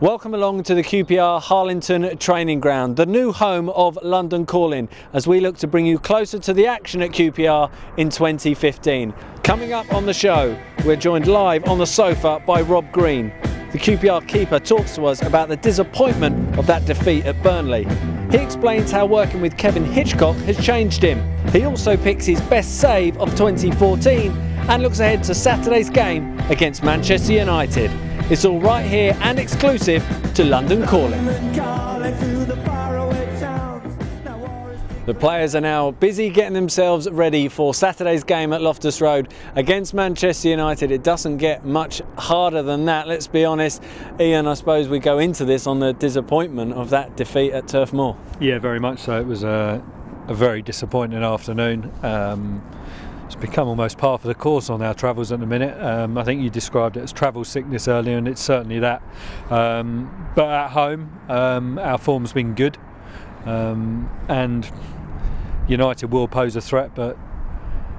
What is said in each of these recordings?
Welcome along to the QPR Harlington training ground, the new home of London Calling, as we look to bring you closer to the action at QPR in 2015. Coming up on the show, we're joined live on the sofa by Rob Green. The QPR keeper talks to us about the disappointment of that defeat at Burnley. He explains how working with Kevin Hitchcock has changed him. He also picks his best save of 2014 and looks ahead to Saturday's game against Manchester United. It's all right here and exclusive to London Calling. The players are now busy getting themselves ready for Saturday's game at Loftus Road against Manchester United. It doesn't get much harder than that, let's be honest. Ian, I suppose we go into this on the disappointment of that defeat at Turf Moor. Yeah, very much so. It was a very disappointing afternoon. It's become almost par for the course on our travels at the minute. I think you described it as travel sickness earlier, and it's certainly that. But at home, our form's been good, and United will pose a threat, but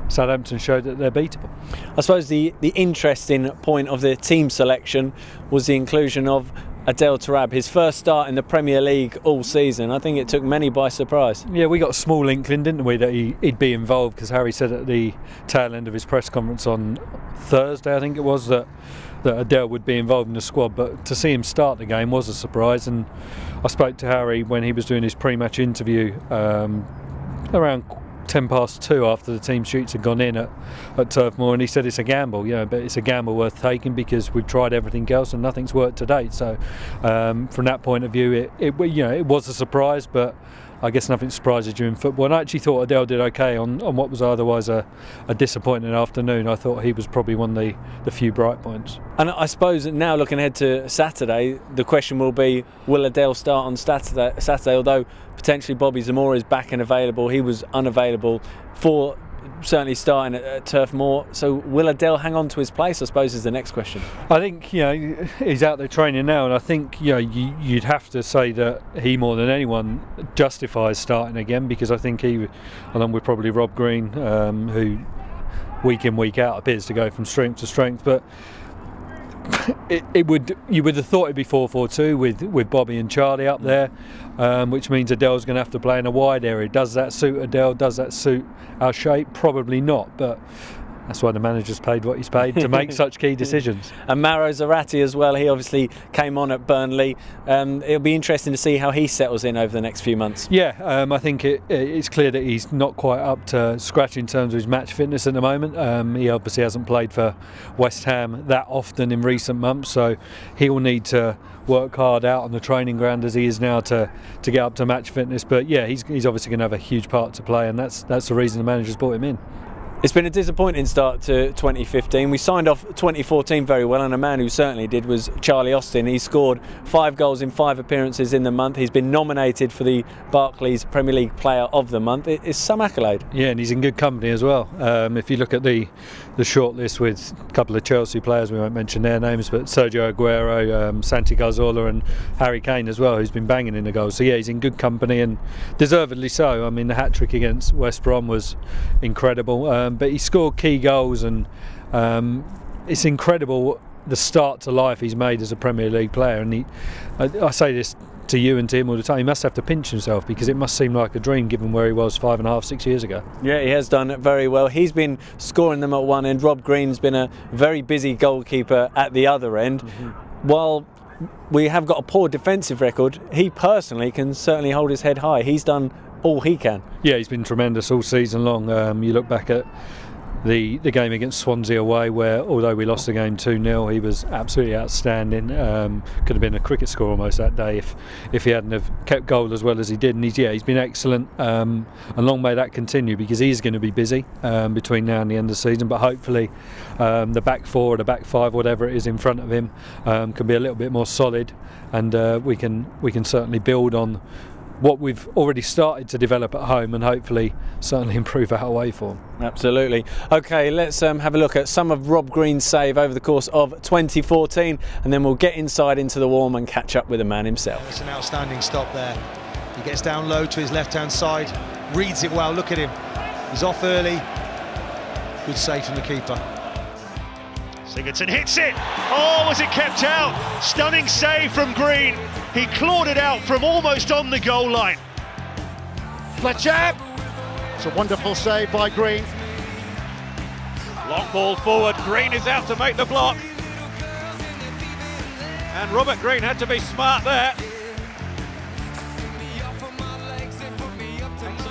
Southampton showed that they're beatable. I suppose the interesting point of the team selection was the inclusion of Adel Taarabt, his first start in the Premier League all season. I think it took many by surprise. Yeah, we got a small inkling, didn't we, that he'd be involved, because Harry said at the tail end of his press conference on Thursday, I think it was, that Adel would be involved in the squad. But to see him start the game was a surprise. And I spoke to Harry when he was doing his pre-match interview around 2:10 after the team sheets had gone in at Turf Moor, and he said it's a gamble, but it's a gamble worth taking because we've tried everything else and nothing's worked to date. So from that point of view, it was a surprise, but I guess nothing surprises you in football. And I actually thought Adel did okay on what was otherwise a disappointing afternoon. I thought he was probably one of the few bright points. And I suppose now looking ahead to Saturday, the question will be, will Adel start on Saturday? Although potentially Bobby Zamora is back and available. He was unavailable for certainly starting at Turf Moor. So will Adel hang on to his place, I suppose, is the next question. I think he's out there training now, and I think you'd have to say that he more than anyone justifies starting again, because I think he, along with probably Rob Green, who week in week out appears to go from strength to strength, but you would have thought it'd be 4-4-2 with Bobby and Charlie up there, which means Adele's going to have to play in a wide area. Does that suit Adele? Does that suit our shape? Probably not, but that's why the manager's paid what he's paid, to make such key decisions. And Mauro Zarate as well, he obviously came on at Burnley. It'll be interesting to see how he settles in over the next few months. Yeah, I think it's clear that he's not quite up to scratch in terms of his match fitness at the moment. He obviously hasn't played for West Ham that often in recent months, so he'll need to work hard out on the training ground as he is now to get up to match fitness. But yeah, he's obviously going to have a huge part to play, and that's the reason the manager's brought him in. It's been a disappointing start to 2015. We signed off 2014 very well, and a man who certainly did was Charlie Austin. He scored 5 goals in 5 appearances in the month. He's been nominated for the Barclays Premier League Player of the Month. It's some accolade. Yeah, and he's in good company as well. If you look at the shortlist with a couple of Chelsea players, we won't mention their names, but Sergio Aguero, Santi Cazorla and Harry Kane as well, who's been banging in the goals. So yeah, he's in good company, and deservedly so. I mean, the hat-trick against West Brom was incredible. But he scored key goals, and it's incredible the start to life he's made as a Premier League player. And I say this to you and to him all the time, he must have to pinch himself, because it must seem like a dream given where he was 5.5, 6 years ago. Yeah, he has done very well. He's been scoring them at one end. Rob Green's been a very busy goalkeeper at the other end. While we have got a poor defensive record, he personally can certainly hold his head high. He's done all he can. Yeah, he's been tremendous all season long. You look back at the game against Swansea away, where although we lost the game 2-0, he was absolutely outstanding. Could have been a cricket score almost that day if he hadn't have kept goal as well as he did. And he's been excellent, and long may that continue, because he's going to be busy between now and the end of the season. But hopefully the back four or the back five, whatever it is in front of him, can be a little bit more solid, and we can certainly build on what we've already started to develop at home, and hopefully certainly improve our away form. Absolutely. Okay, let's have a look at some of Rob Green's save over the course of 2014, and then we'll get inside into the warm and catch up with the man himself. It's an outstanding stop there. He gets down low to his left-hand side, reads it well. Look at him. He's off early. Good save from the keeper. Sigurdsson hits it. Oh, was it kept out? Stunning save from Green. He clawed it out from almost on the goal line. Fletcher. It's a wonderful save by Green. Long ball forward. Green is out to make the block. And Robert Green had to be smart there.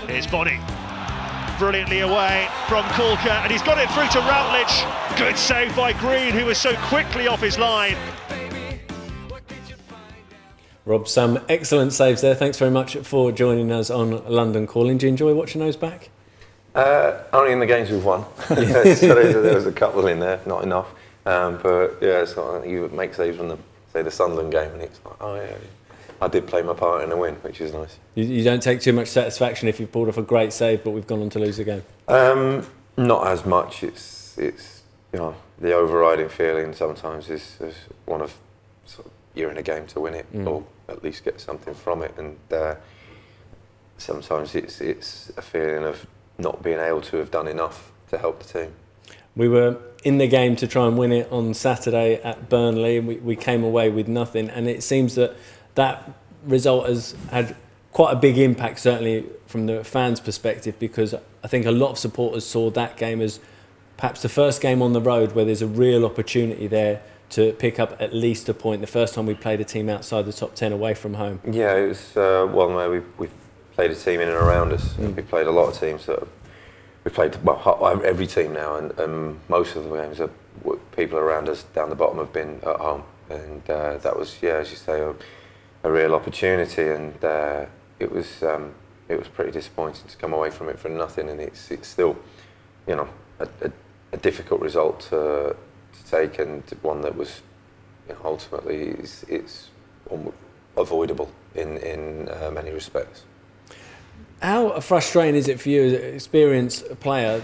Here's Bonnie. Brilliantly away from Corker, and he's got it through to Routledge. Good save by Green, who was so quickly off his line. Rob, some excellent saves there. Thanks very much for joining us on London Calling. Do you enjoy watching those back? Only in the games we've won. So there was a couple in there, not enough. But yeah, it's like you make saves from the Sunderland game, and it's like, oh yeah, I did play my part in the win, which is nice. You don't take too much satisfaction if you've pulled off a great save, but we've gone on to lose the game. Not as much. It's you know, the overriding feeling sometimes is one of sort of, you're in a game to win it, or at least get something from it, and sometimes it's a feeling of not being able to have done enough to help the team. We were in the game to try and win it on Saturday at Burnley, and we came away with nothing, and it seems that result has had quite a big impact, certainly from the fans' perspective, because I think a lot of supporters saw that game as perhaps the first game on the road where there's a real opportunity there to pick up at least a point. The first time we played a team outside the top 10 away from home. Yeah, it was one where we played a team in and around us. We played a lot of teams that we played every team now, and most of the games that people around us down the bottom have been at home, and that was, yeah, as you say, a real opportunity, and it was pretty disappointing to come away from it for nothing, and it's still, you know, a difficult result to take, and one that was, you know, ultimately it's avoidable in many respects. How frustrating is it for you as an experienced player?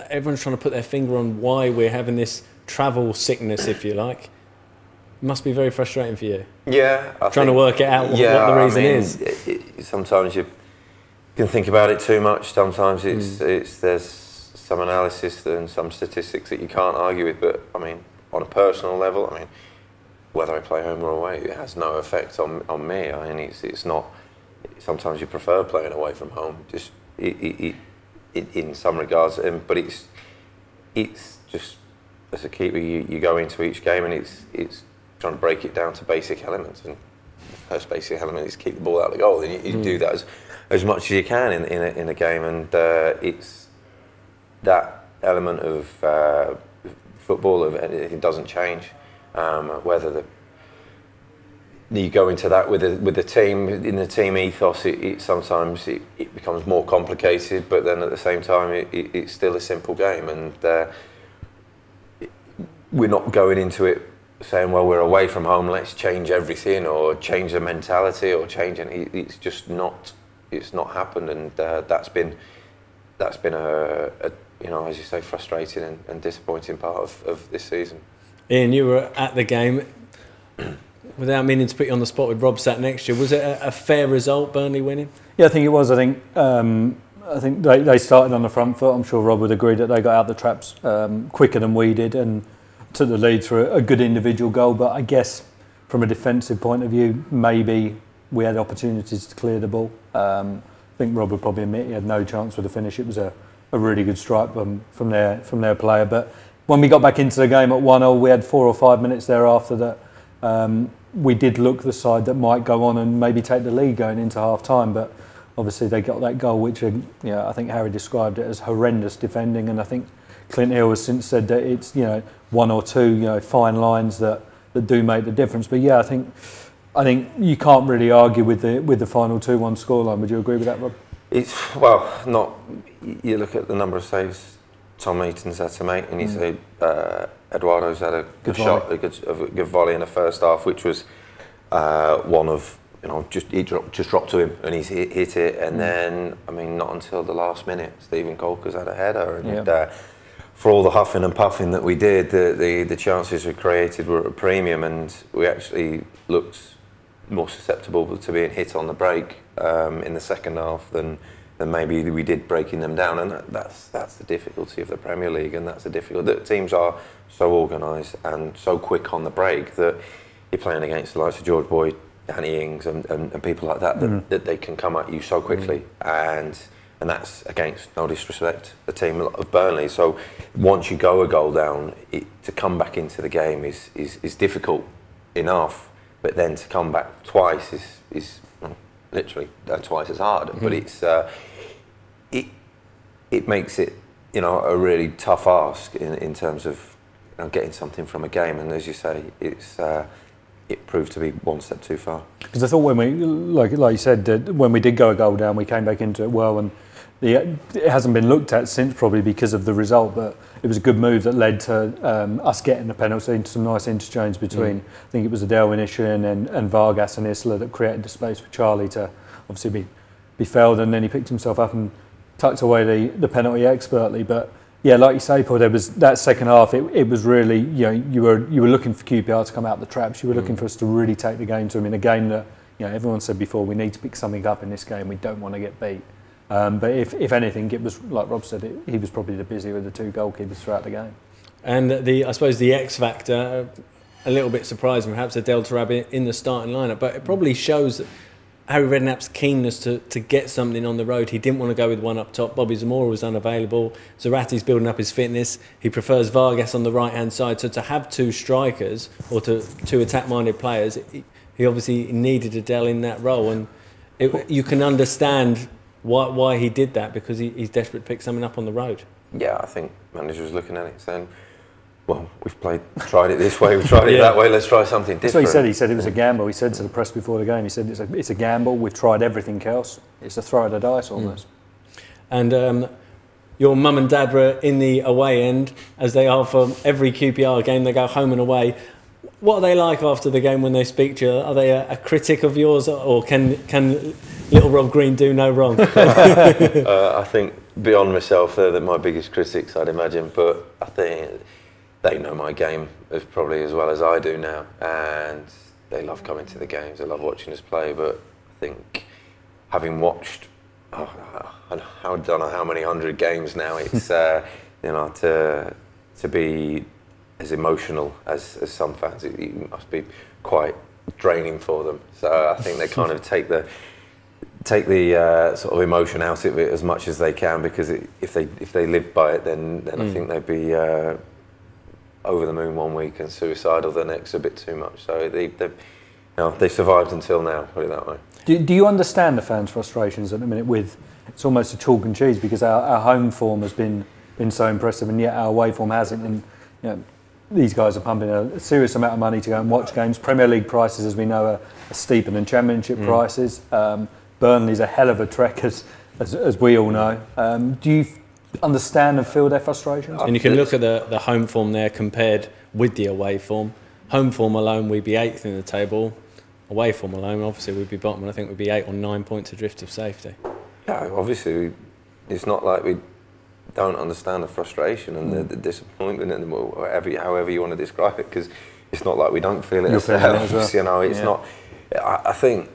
Everyone's trying to put their finger on why we're having this travel sickness, if you like. It must be very frustrating for you. Yeah. Trying to work it out what the reason is. Sometimes you can think about it too much. Sometimes there's some analysis and some statistics that you can't argue with. But I mean, on a personal level, I mean, whether I play home or away, it has no effect on me. I mean, it's not. Sometimes you prefer playing away from home, just in some regards. But it's just, as a keeper, you go into each game and it's trying to break it down to basic elements. And the first basic element is keep the ball out of the goal. And you do that as much as you can in a game. And it's that element of football, it doesn't change. Whether you go into that with the team, in the team ethos, sometimes it becomes more complicated, but then at the same time it's still a simple game, and we're not going into it saying, well, we're away from home, let's change everything or change the mentality or change it. It's just not. It's not happened, and that's been a you know, as you say, frustrating and disappointing part of this season. Ian, you were at the game. Without meaning to put you on the spot with Rob sat next to you, was it a fair result, Burnley winning? Yeah, I think it was. I think they started on the front foot. I'm sure Rob would agree that they got out the traps quicker than we did and took the lead through a good individual goal. But I guess from a defensive point of view, maybe we had opportunities to clear the ball. I think Rob would probably admit he had no chance with the finish. It was a really good strike from their player. But when we got back into the game at 1-0, we had 4 or 5 minutes thereafter that we did look the side that might go on and maybe take the lead going into half time, but obviously they got that goal, which I think Harry described it as horrendous defending, and I think Clint Hill has since said that it's, you know, 1 or 2, you know, fine lines that do make the difference. But yeah, I think you can't really argue with the final 2-1 scoreline. Would you agree with that, Rob? It's, well, not. You look at the number of saves Tom Eaton's had to make, and you say Eduardo's had a good shot, a good volley in the first half, which was one of, you know, just dropped to him and he's hit it, and then, I mean, not until the last minute, Stephen Colker's had a header, and for all the huffing and puffing that we did, the chances we created were at a premium, and we actually looked more susceptible to being hit on the break in the second half than maybe we did breaking them down, and that's the difficulty of the Premier League, and that's the difficulty that teams are so organised and so quick on the break that you're playing against the likes of George Boyd, Danny Ings, and people like that, that they can come at you so quickly, and that's, against no disrespect, the team of Burnley. So once you go a goal down, to come back into the game is difficult enough, but then to come back twice is literally twice as hard. But it makes it, you know, a really tough ask in terms of, you know, getting something from a game. And as you say, it proved to be one step too far. Because I thought when we, like you said, when we did go a goal down, we came back into it well, and it hasn't been looked at since, probably because of the result, but it was a good move that led to us getting the penalty, some nice interchange between, I think it was Adel Vinicius and Vargas and Isla that created the space for Charlie to obviously be fouled, and then he picked himself up and tucked away the penalty expertly. But yeah, like you say, Paul, there was that second half, it was really, you know, you were looking for QPR to come out the traps, you were looking for us to really take the game to them in a game that, you know, everyone said before, we need to pick something up in this game, we don't want to get beat. But if anything, it was, like Rob said, he was probably the busier of the two goalkeepers throughout the game. And I suppose the X factor, a little bit surprising, perhaps Adel Tarabi in the starting lineup, but it probably shows that Harry Redknapp's keenness to get something on the road. He didn't want to go with one up top. Bobby Zamora was unavailable. Zarati's building up his fitness. He prefers Vargas on the right-hand side. So to have two strikers, or two attack-minded players, he obviously needed Adel in that role. And you can understand why he did that, because he's desperate to pick something up on the road. Yeah, I think manager was looking at it saying, well, we've tried it this way, we've tried it that way, let's try something different. That's what he said. He said it was a gamble. He said to the press before the game, he said it's a gamble, we've tried everything else. It's a throw of the dice almost. And your mum and dad were in the away end, as they are for every QPR game. They go home and away. What are they like after the game when they speak to you? Are they a critic of yours, or can little Rob Green do no wrong? I think beyond myself, they're my biggest critics, I'd imagine. But I think they know my game probably as well as I do now, and they love coming to the games. They love watching us play. But I think, having watched, I don't know how many 100 games now, it's you know, to be as emotional as some fans, it must be quite draining for them. So I think they kind of take the sort of emotion out of it as much as they can, because if they lived by it, then I think they'd be over the moon one week and suicidal the next a bit too much. So they survived until now, put it that way. Do you understand the fans' frustrations at the minute? With it's almost a chalk and cheese, because our home form has been so impressive, and yet our away form hasn't. And you know, these guys are pumping a serious amount of money to go and watch games. Premier League prices, as we know, are steeper than Championship prices. Burnley's a hell of a trek, as we all know. Do you understand and feel their frustrations? And you can look at the home form there compared with the away form. Home form alone, we'd be 8th in the table. Away form alone, obviously, we'd be bottom, and I think we'd be 8 or 9 points adrift of safety. Yeah, obviously, it's not like we don't understand the frustration and the disappointment, and however you want to describe it, because it's not like we don't feel it ourselves. Well. You know, it's not. I think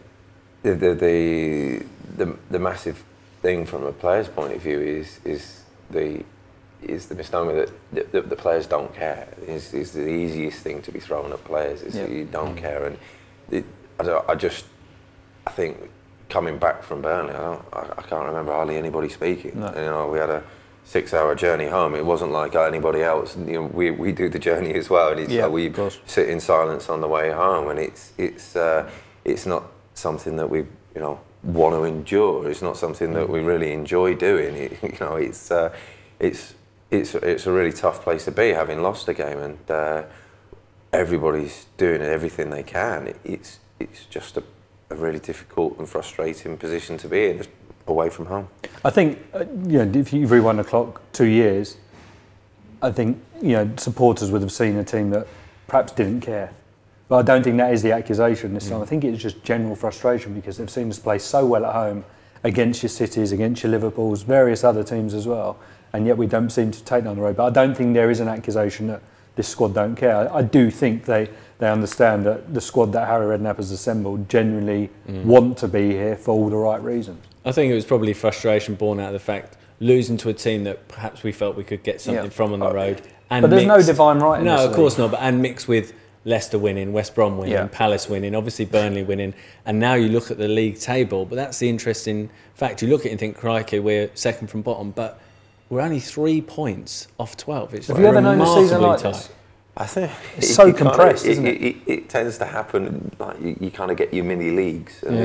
the massive thing from a player's point of view is the misnomer that the players don't care. Is the easiest thing to be thrown at players, is that you don't care. And I think coming back from Burnley, I can't remember hardly anybody speaking. No. You know, we had a 6-hour journey home. It wasn't like anybody else. You know, we do the journey as well. And it's like we sit in silence on the way home, and it's not something that we want to endure. It's not something that we really enjoy doing. It's a really tough place to be, having lost a game, and everybody's doing everything they can. It's just a really difficult and frustrating position to be in, just away from home. I think if you rewind the clock 2 years, I think supporters would have seen a team that perhaps didn't care. But I don't think that is the accusation this time. I think it's just general frustration, because they've seen us play so well at home against your Cities, against your Liverpools, various other teams as well, and yet we don't seem to take down the road. But I don't think there is an accusation that this squad don't care. I do think they they understand that the squad that Harry Redknapp has assembled genuinely want to be here for all the right reasons. I think it was probably frustration born out of the fact losing to a team that perhaps we felt we could get something from on the road. And but there's no divine right in this No, of league. course not. But and mixed with Leicester winning, West Brom winning, Palace winning, obviously Burnley winning, and now you look at the league table. But that's the interesting fact. You look at it and think, crikey, we're second from bottom, but we're only 3 points off 12. It's Have you ever known a season like tight. this? I think it's so compressed, isn't it? It tends to happen. Like you kind of get your mini leagues, and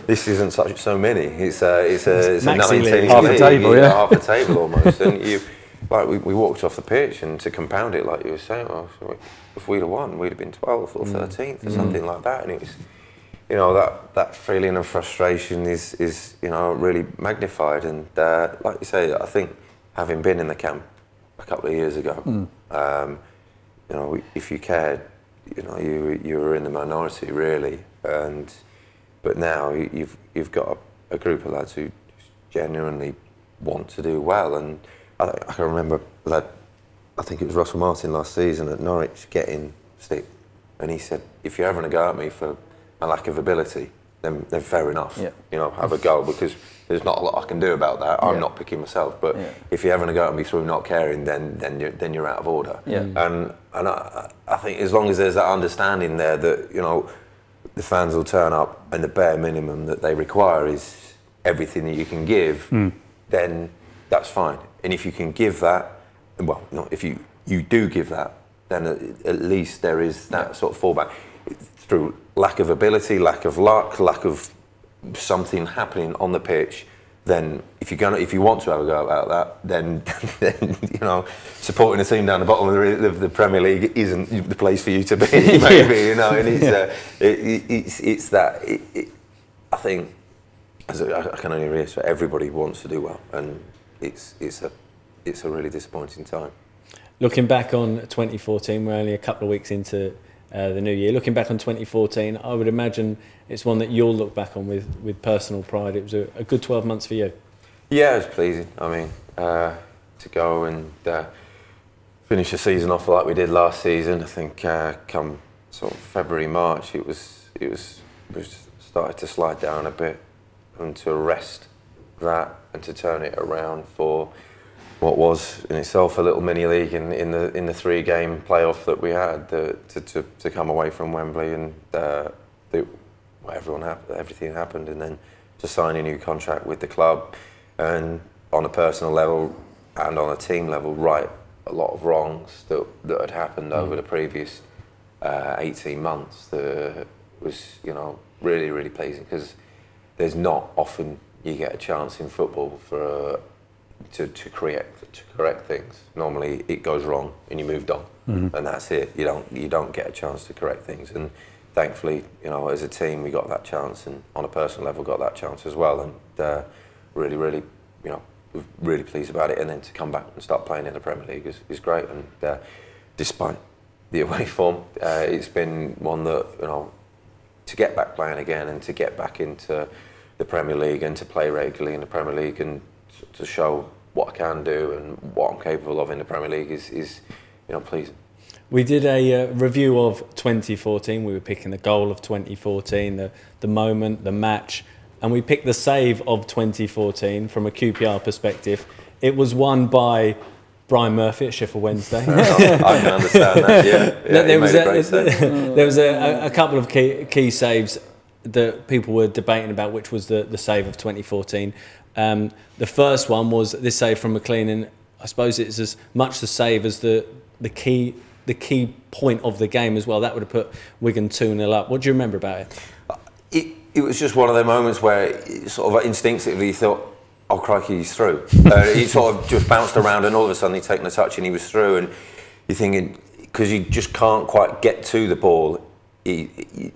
this isn't so many. It's a 19 league, half a table, half a table almost. And we walked off the pitch, and to compound it, like you were saying, well, if we'd have won, we'd have been 12th or 13th or something like that. And it was, that feeling of frustration is really magnified. And like you say, I think having been in the camp a couple of years ago. If you cared, you were in the minority really, but now you've got a group of lads who genuinely want to do well, and I can remember that. I think it was Russell Martin last season at Norwich getting stick, and he said, "If you're having a go at me for my lack of ability, then fair enough. Have a go, because there's not a lot I can do about that. I'm not picking myself. But if you're having a go at me through not caring, then you're out of order. And I think as long as there's that understanding there that the fans will turn up, and the bare minimum that they require is everything that you can give, then that's fine. And if you can give that, well, if you do give that, then at least there is that sort of fallback. Through lack of ability, lack of luck, lack of something happening on the pitch, then if you want to have a go about that, then supporting a team down the bottom of the Premier League isn't the place for you to be, maybe, and it's that. I think, as I can only reiterate, everybody wants to do well, and it's a really disappointing time. Looking back on 2014, we're only a couple of weeks into the new year. Looking back on 2014, I would imagine it's one that you'll look back on with personal pride. It was a good 12 months for you. Yeah, it was pleasing. I mean, to go and finish the season off like we did last season. I think come sort of February, March, it was started to slide down a bit, and to arrest that and to turn it around for what was in itself a little mini league in the 3-game playoff that we had, to come away from Wembley, and everything happened, and then to sign a new contract with the club, and on a personal level and on a team level, right a lot of wrongs that had happened over the previous 18 months. That was really, really pleasing, because there's not often you get a chance in football for to correct things. Normally it goes wrong and you moved on, and that's it. You don't get a chance to correct things, and thankfully, as a team we got that chance, and on a personal level got that chance as well, and really, really, really pleased about it. And then to come back and start playing in the Premier League is great, and despite the away form, it's been one that to get back playing again, and to get back into the Premier League, and to play regularly in the Premier League, and to show what I can do and what I'm capable of in the Premier League is pleasing. We did a review of 2014. We were picking the goal of 2014, the moment, the match, and we picked the save of 2014 from a QPR perspective. It was won by Brian Murphy at Sheffield Wednesday. I can understand that. Yeah, there was a couple of key saves that people were debating about, which was the save of 2014. The first one was this save from McLean, and I suppose it's as much the save as the key point of the game as well. That would have put Wigan 2-0 up. What do you remember about it? It was just one of the moments where it sort of instinctively you thought, oh crikey, he's through. He sort of just bounced around, and all of a sudden he'd taken a touch and he was through, and you're thinking, because you just can't quite get to the ball, you're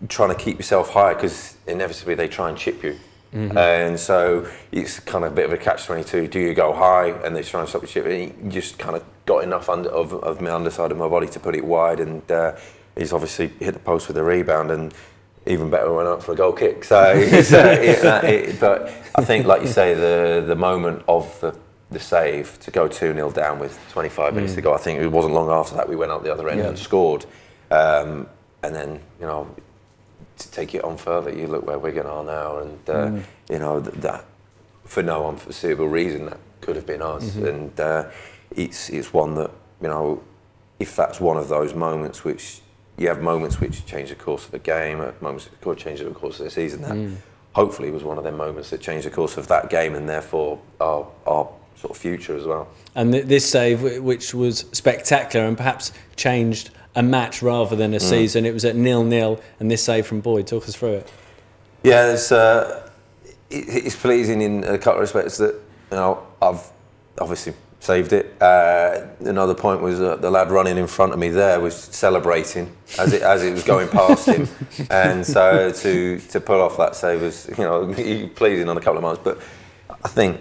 trying to keep yourself high, because inevitably they try and chip you. And so it's kind of a bit of a catch-22. Do you go high and they're trying to stop you chip? And he just kind of got enough of my underside of my body to put it wide, and he's obviously hit the post with a rebound, and even better went up for a goal kick. So, but I think, like you say, the moment of the save to go 2-0 down with 25 minutes to go. I think it wasn't long after that we went out the other end and scored. and then, you know, to take it on further, you look where Wigan are now, and you know, that for no unforeseeable reason that could have been us, and it's one that, you know, if that's one of those moments which you have moments which change the course of a game, moments that could change the course of the season, that hopefully was one of them moments that changed the course of that game and therefore our sort of future as well. And this save, which was spectacular and perhaps changed a match rather than a season, it was at 0-0, and this save from Boyd, talk us through it. Yeah, it's pleasing in a couple of respects that, you know, I've obviously saved it. Another point was the lad running in front of me there was celebrating as it was going past him, and so to pull off that save was, you know, pleasing on a couple of months. But I think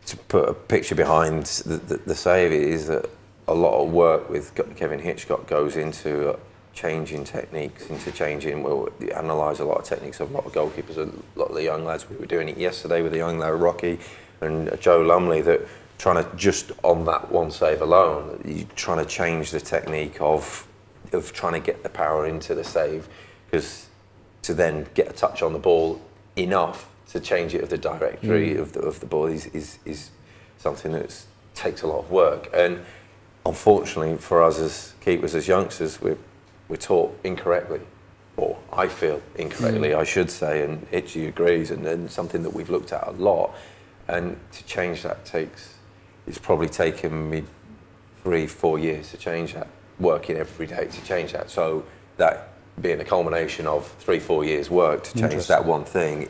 to put a picture behind the save is that a lot of work with Kevin Hitchcock goes into changing techniques, we analyse a lot of techniques of a lot of goalkeepers, a lot of the young lads. We were doing it yesterday with the young lad Rocky and Joe Lumley, that trying to, just on that one save alone, you're trying to change the technique of trying to get the power into the save, because to then get a touch on the ball enough to change it of the directory of the ball is something that takes a lot of work. And unfortunately for us as keepers, as youngsters, we're taught incorrectly, or I feel incorrectly, I should say, and Itchy agrees, and something that we've looked at a lot. And to change that it's probably taken me 3-4 years to change that, working every day to change that. So that being a culmination of 3-4 years work to change that one thing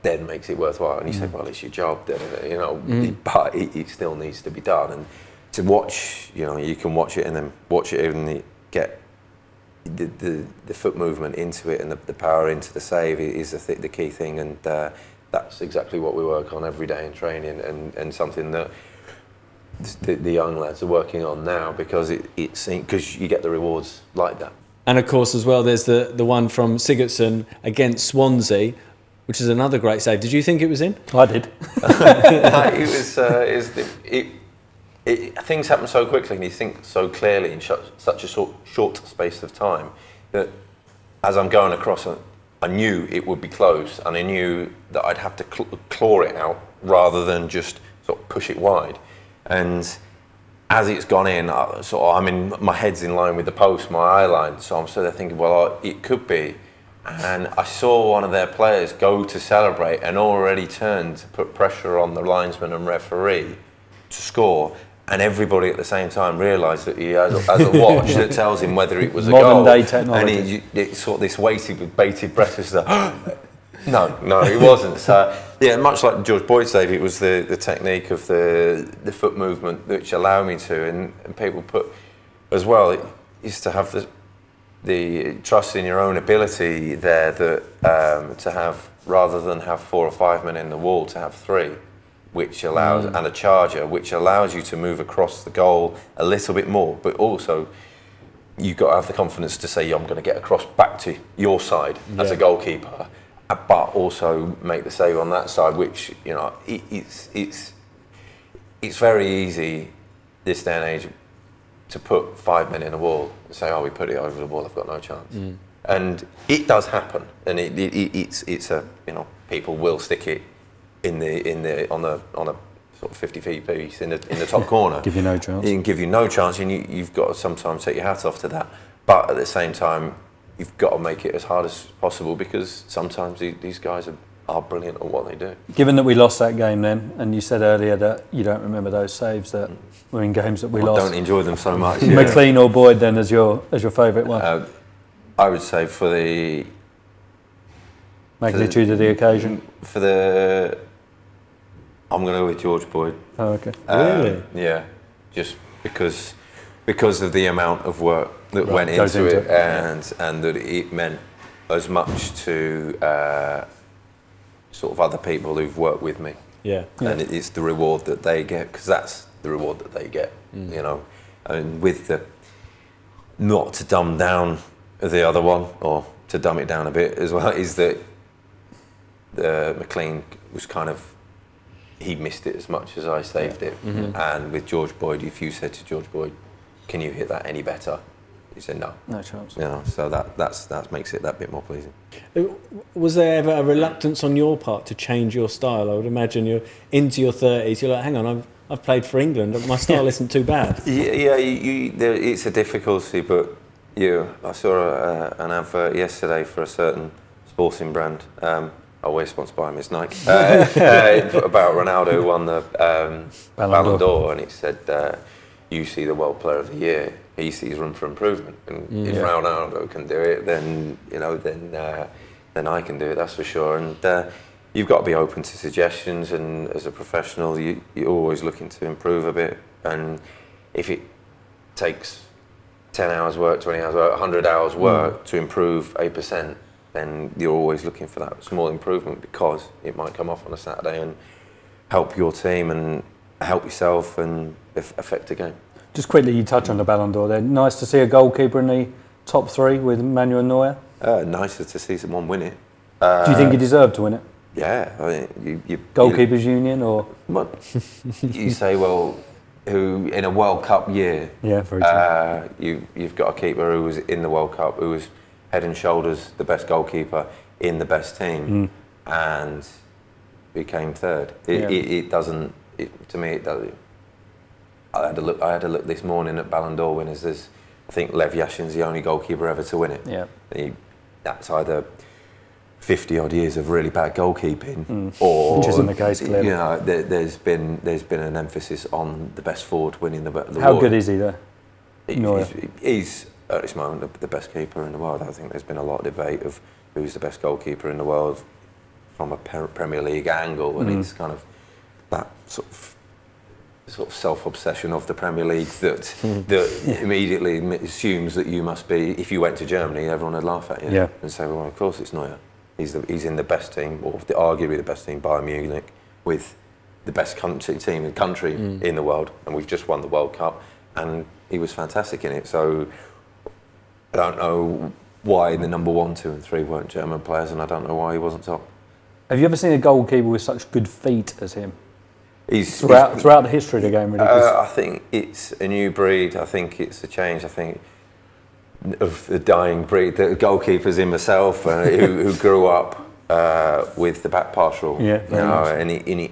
then makes it worthwhile. And you say, well, it's your job, you know, but it still needs to be done. And to watch, you know, you can watch it and then watch it and get the foot movement into it and the power into the save is the key thing. And that's exactly what we work on every day in training, and something that the young lads are working on now, because because you get the rewards like that. And of course, as well, there's the one from Sigurdsson against Swansea, which is another great save. Did you think it was in? I did. Things happen so quickly, and you think so clearly in such a short space of time, that as I'm going across, I knew it would be close, and I knew that I'd have to claw it out rather than just sort of push it wide. And as it's gone in, my head's in line with the post, my eye line, so I'm sort of thinking, well, it could be. And I saw one of their players go to celebrate and already turned to put pressure on the linesman and referee to score. And everybody at the same time realised that he has a watch that tells him whether it was a goal. Modern day technology. And it's sort of this with bated breath, is that, no, it wasn't. So yeah, much like George Boyd save, it was the technique of the foot movement which allowed me to, and people put as well. It used to have the trust in your own ability there, that to have, rather than have 4 or 5 men in the wall, to have 3. Which allows, and a charger, which allows you to move across the goal a little bit more, but also you've got to have the confidence to say, I'm going to get across back to your side as a goalkeeper, but also make the save on that side, which, you know, it's very easy this day and age to put 5 men in a wall and say, oh, we put it over the wall, I've got no chance. And it does happen, and it's a, you know, people will stick it on a sort of 50 feet piece in the top corner. Give you no chance. It can give you no chance, and you've got to sometimes take your hat off to that. But at the same time, you've got to make it as hard as possible, because sometimes these guys are brilliant at what they do. Given that we lost that game then, and you said earlier that you don't remember those saves that were in games that we lost. I don't enjoy them so much. McLean or Boyd then as your favourite one? I would say for the magnitude of the occasion. I'm going to go with George Boyd. Oh, okay. Really? Yeah, just because of the amount of work that went into it, and that it meant as much to sort of other people who've worked with me. Yeah. And it's the reward that they get, because that's the reward that they get, you know. And with not to dumb down the other one, or to dumb it down a bit as well, is that McLean was kind of, he missed it as much as I saved it. And with George Boyd, if you said to George Boyd, can you hit that any better? He said no. No chance. You know, so that makes it that bit more pleasing. Was there ever a reluctance on your part to change your style? I would imagine you're into your 30s. You're like, hang on, I've played for England. My style isn't too bad. Yeah, it's a difficulty, but I saw an advert yesterday for a certain sporting brand. Always sponsored by Miss Nike. About Ronaldo who won the Ballon d'Or, and it said, "You see the World Player of the Year. He sees room for improvement, and if Ronaldo can do it, then then I can do it. That's for sure." And you've got to be open to suggestions, and as a professional, you're always looking to improve a bit. And if it takes 10 hours work, 20 hours work, 100 hours work to improve 8%, then you're always looking for that small improvement, because it might come off on a Saturday and help your team and help yourself and affect a game. Just quickly, you touch on the Ballon d'Or there. Nice to see a goalkeeper in the top 3 with Manuel Neuer. Nicer to see someone win it. Do you think he deserved to win it? Yeah. I mean, Goalkeepers Union, or? Well, you say, well, who in a World Cup year? Yeah, very true. You've got a keeper who was in the World Cup, who was head and shoulders the best goalkeeper in the best team, and became 3rd. It doesn't. To me, it doesn't. I had a look this morning at Ballon d'Or winners. I think Lev Yashin's the only goalkeeper ever to win it. Yeah. That's either 50 odd years of really bad goalkeeping, or which isn't the case, clearly. You know, there's been an emphasis on the best forward winning the award. How good is he there? He's at this moment the best keeper in the world. I think there's been a lot of debate of who's the best goalkeeper in the world from a Premier League angle, and it's kind of that sort of self-obsession of the Premier League that immediately assumes that you must be. If you went to Germany, everyone would laugh at you and say, "Well, of course it's Neuer. He's in the best team, or arguably the best team, Bayern Munich, with the best team in the country in the world, and we've just won the World Cup, and he was fantastic in it." So I don't know why the number 1, 2 and 3 weren't German players, and I don't know why he wasn't top. Have you ever seen a goalkeeper with such good feet as him? Throughout the history of the game, really? I think it's a new breed. I think it's a change. I think of the dying breed, the goalkeepers in myself who grew up with the back pass rule. Yeah, and he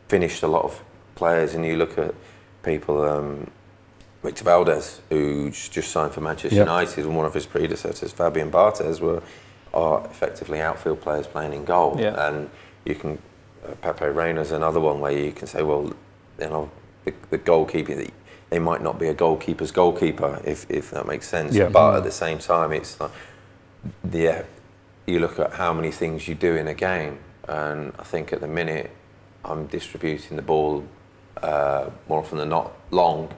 finished a lot of players. And you look at people, Victor Valdez, who just signed for Manchester United, and one of his predecessors, Fabian Barthez, are effectively outfield players playing in goal. Yeah. And you can. Pepe Reina's another one where you can say, well, you know, the goalkeeper, they might not be a goalkeeper's goalkeeper, if that makes sense. Yeah. But at the same time, it's like, you look at how many things you do in a game, and I think at the minute I'm distributing the ball more often than not long,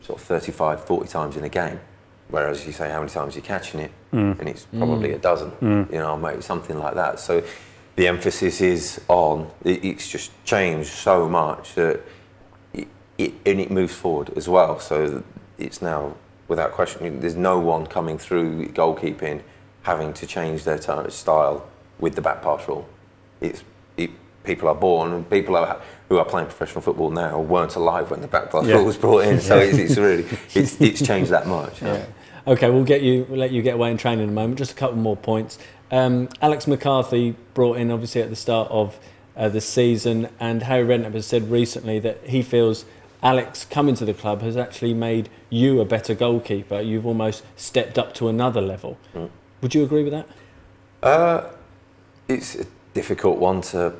sort of 35, 40 times in a game. Whereas you say how many times you're catching it, and it's probably a dozen, you know, maybe something like that. So the emphasis is on, it's just changed so much that it moves forward as well. So it's now, without question, there's no one coming through goalkeeping having to change their style with the back pass rule. People are born, and people who are playing professional football now weren't alive when the back pass rule was brought in. So it's changed that much. Yeah. Okay, we'll let you get away and train in a moment. Just a couple more points. Alex McCarthy brought in obviously at the start of the season, and Harry Redknapp has said recently that he feels Alex coming to the club has actually made you a better goalkeeper. You've almost stepped up to another level. Would you agree with that? It's a difficult one to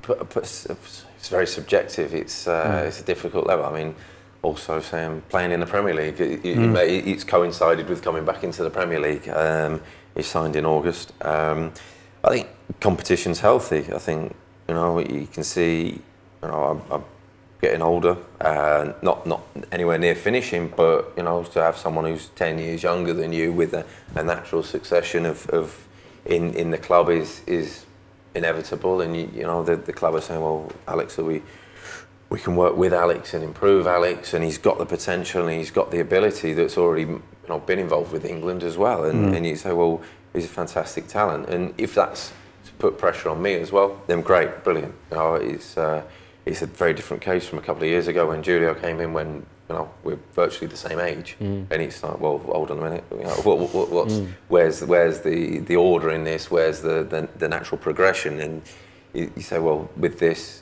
put. It's very subjective. It's a difficult level. I mean, also saying playing in the Premier League, it's coincided with coming back into the Premier League. He signed in August. I think competition's healthy. I think, you know, you can see, you know, I'm getting older, not anywhere near finishing, but, you know, to have someone who's 10 years younger than you with a natural succession of in the club is inevitable. And you know, the club are saying, well, Alex, we can work with Alex and improve Alex, and he's got the potential and he's got the ability that's already, you know, been involved with England as well. And you say, well, he's a fantastic talent, and if that's to put pressure on me as well, then great, brilliant. You know, it's a very different case from a couple of years ago when Julio came in, when you know, we're virtually the same age, and it's like, well, hold on a minute, you know, where's the order in this? Where's the natural progression? And you say, well, with this,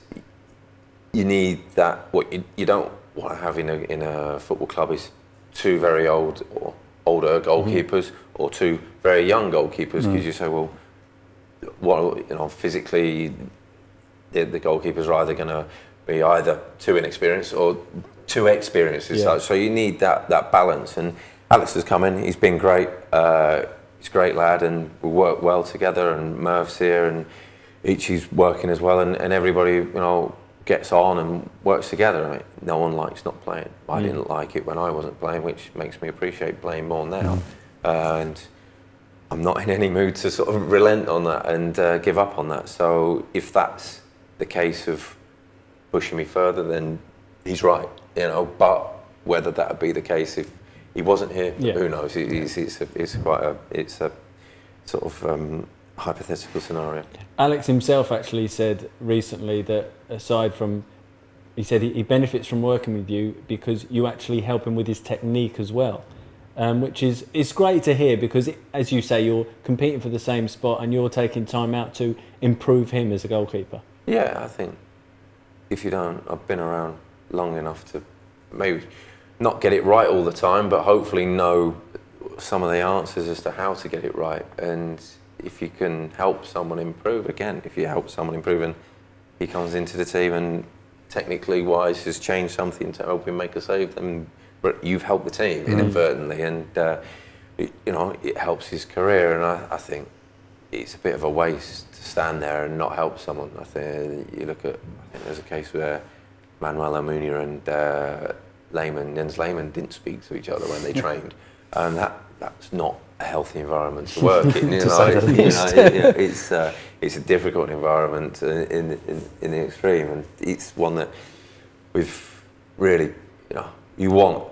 you need that. What you don't want to have in a football club is two very old or older goalkeepers or two very young goalkeepers, because you say, well, what, you know, physically, the goalkeepers are either going to be either too inexperienced or too experienced. So you need that balance. And Alex has come in. He's been great. He's a great lad, and we work well together. And Merv's here, and Ichi's working as well. And everybody, you know, gets on and works together. I mean, no one likes not playing. I didn't like it when I wasn't playing, which makes me appreciate playing more now. And I'm not in any mood to sort of relent on that and give up on that. So if that's the case of pushing me further, then he's right, you know. But whether that would be the case if he wasn't here, who knows? It's a sort of hypothetical scenario. Alex himself actually said recently that aside from, he said he benefits from working with you because you actually help him with his technique as well, which is, it's great to hear, because as you say, you're competing for the same spot and you're taking time out to improve him as a goalkeeper. Yeah, I think if you don't, I've been around long enough to maybe not get it right all the time, but hopefully know some of the answers as to how to get it right. And if you can help someone improve, again, if you help someone improve and he comes into the team and technically wise has changed something to help him make a save, then you've helped the team inadvertently, and you know, it helps his career. And I think it's a bit of a waste to stand there and not help someone. I think you look at, I think there's a case where Manuel Almunia and Jens Lehmann didn't speak to each other when they trained, and that's not a healthy environment to work in. It's a difficult environment in the extreme, and it's one that we've really, you know, you want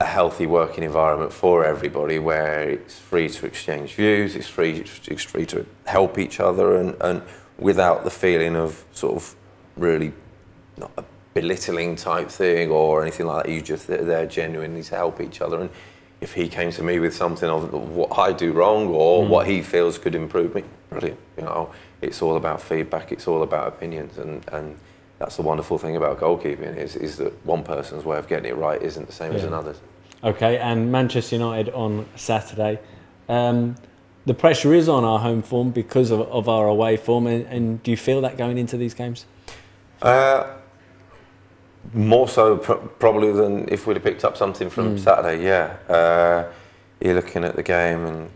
a healthy working environment for everybody where it's free to exchange views, it's free to help each other, and without the feeling of sort of really not a belittling type thing or anything like that. You just there genuinely to help each other. And if he came to me with something of what I do wrong or what he feels could improve me, brilliant. You know, it's all about feedback, it's all about opinions, and that's the wonderful thing about goalkeeping is that one person's way of getting it right isn't the same as another's. Okay, and Manchester United on Saturday. The pressure is on our home form because of our away form, and do you feel that going into these games? More so probably than if we'd have picked up something from Saturday, you're looking at the game, and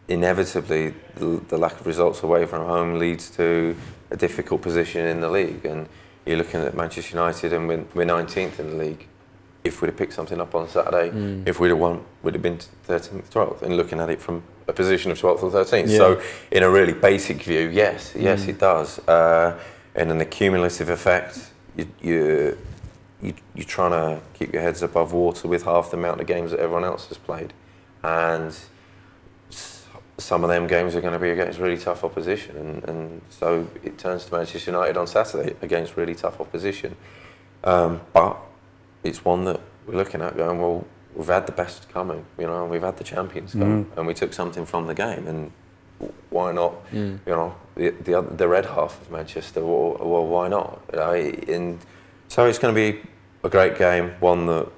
inevitably the lack of results away from home leads to a difficult position in the league. And you're looking at Manchester United, and we're 19th in the league. If we'd have picked something up on Saturday, if we'd have won, we'd have been 13th, 12th, and looking at it from a position of 12th or 13th. Yeah. So in a really basic view, yes, it does. And an accumulative effect, you're trying to keep your heads above water with half the amount of games that everyone else has played. And some of them games are going to be against really tough opposition. And so it turns to Manchester United on Saturday against really tough opposition. But it's one that we're looking at going, well, we've had the best coming, you know, and we've had the champions come, and we took something from the game, and why not, you know, the red half of Manchester, well, why not? You know, and so it's going to be a great game, one that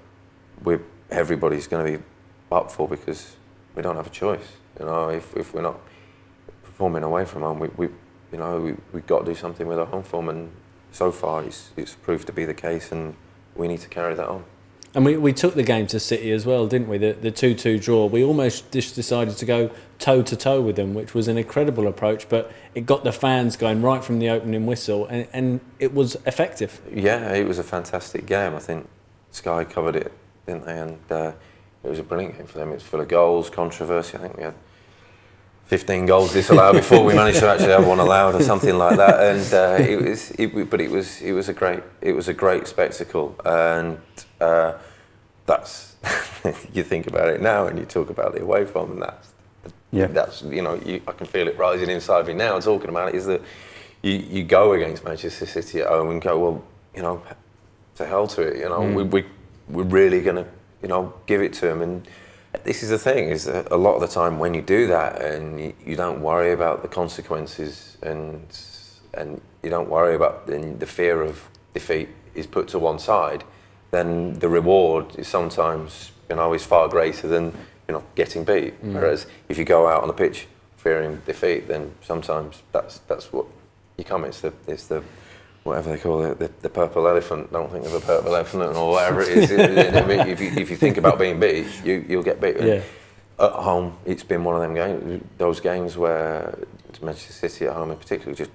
everybody's going to be up for, because we don't have a choice. You know, if we're not performing away from home, we've got to do something with our home form, and so far it's proved to be the case, and we need to carry that on. And we took the game to City as well, didn't we? The 2-2 draw. We almost just decided to go toe-to-toe with them, which was an incredible approach, but it got the fans going right from the opening whistle, and it was effective. Yeah, it was a fantastic game. I think Sky covered it, didn't they? And it was a brilliant game for them. It was full of goals, controversy. I think we had 15 goals disallowed before we managed to actually have one allowed or something like that. And it was a great spectacle. And that's you think about it now, and you talk about the away form, and that's you know, I can feel it rising inside me now. Talking about it is that you go against Manchester City at home and go, well, you know, to hell to it. You know, we're really going to, you know, give it to them. And this is the thing, is that a lot of the time when you do that and you don't worry about the consequences and you don't worry about the fear of defeat is put to one side, then the reward is sometimes, you know, is far greater than, you know, getting beat. Whereas if you go out on the pitch fearing defeat, then sometimes that's what you come. It's the whatever they call it, the purple elephant. Don't think of a purple elephant or whatever it is. If you think about being beat, you'll get beat. Yeah. At home, it's been one of them games. Those games where Manchester City at home in particular, just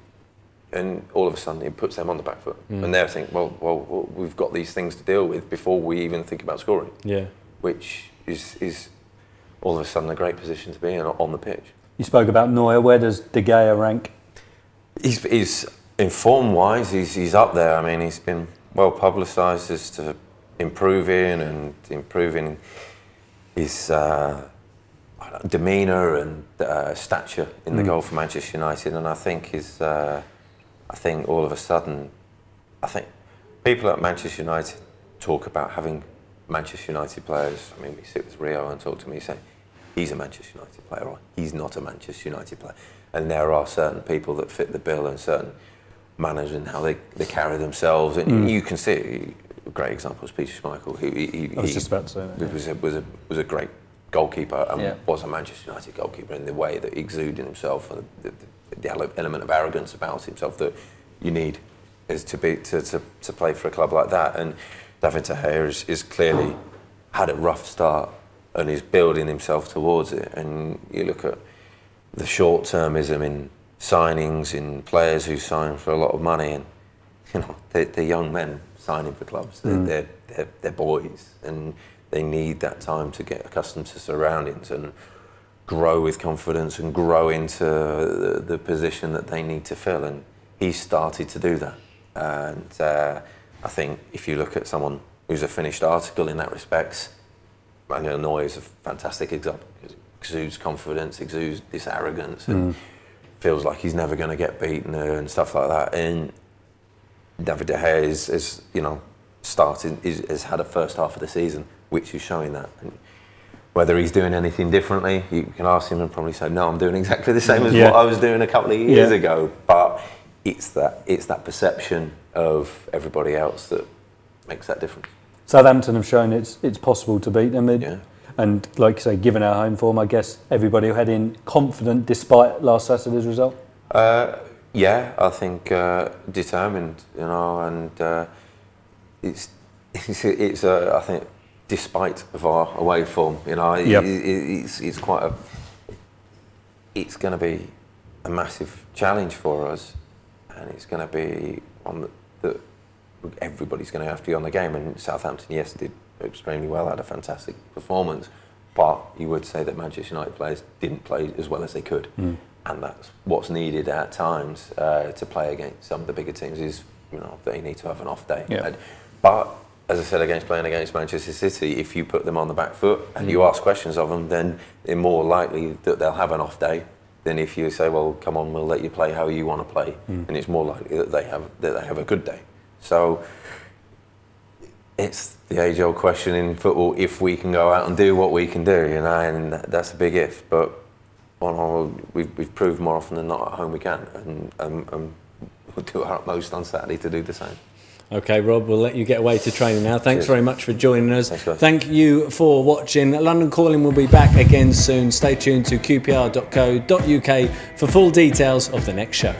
and all of a sudden it puts them on the back foot, and they're thinking, well, we've got these things to deal with before we even think about scoring. Yeah. Which is all of a sudden a great position to be in on the pitch. You spoke about Neuer. Where does De Gea rank? He's in form-wise, he's up there. I mean, he's been well publicised as to improving his demeanour and stature in the goal for Manchester United, and I think I think all of a sudden, I think people at Manchester United talk about having Manchester United players. I mean, we sit with Rio and talk to me, say he's a Manchester United player, or he's not a Manchester United player. And there are certain people that fit the bill, and certain managers and how they carry themselves. And you can see a great example is Peter Schmeichel, who I was just about to say that. Was a great goalkeeper and was a Manchester United goalkeeper in the way that he exuded himself and the element of arrogance about himself that you need is to play for a club like that. And David De Gea is clearly had a rough start and is building himself towards it. And you look at the short-termism in signings, in players who sign for a lot of money, and you know they're young men signing for clubs. They're boys, and they need that time to get accustomed to surroundings and grow with confidence and grow into the position that they need to fill. And he started to do that. And I think if you look at someone who's a finished article in that respect, Manuel Neuer is a fantastic example. Exudes confidence, exudes this arrogance, and feels like he's never going to get beaten and stuff like that. And David De Gea is you know, has had a first half of the season which is showing that. And whether he's doing anything differently, you can ask him and probably say, no, I'm doing exactly the same as what I was doing a couple of years ago. But it's that perception of everybody else that makes that difference. Southampton have shown it's possible to beat them. And like you say, given our home form, I guess everybody will head in confident despite last Saturday's result. Yeah, I think determined, you know, and it's I think despite of our away form, you know, it's quite a. It's going to be a massive challenge for us, and it's going to be on the everybody's going to have to be on the game. And Southampton, yes, did extremely well, had a fantastic performance, but you would say that Manchester United players didn't play as well as they could, and that's what's needed at times to play against some of the bigger teams. Is, you know, they need to have an off day. But as I said, playing against Manchester City, if you put them on the back foot and you ask questions of them, then they're more likely that they'll have an off day than if you say, well, come on, we'll let you play how you want to play, and it's more likely that they have a good day. So it's the age-old question in football: if we can go out and do what we can do, you know, and that's a big if. But we've proved more often than not at home we can, and we'll do our utmost on Saturday to do the same. Okay, Rob, we'll let you get away to training now. Thanks very much for joining us. Thank you for watching. London Calling will be back again soon. Stay tuned to qpr.co.uk for full details of the next show.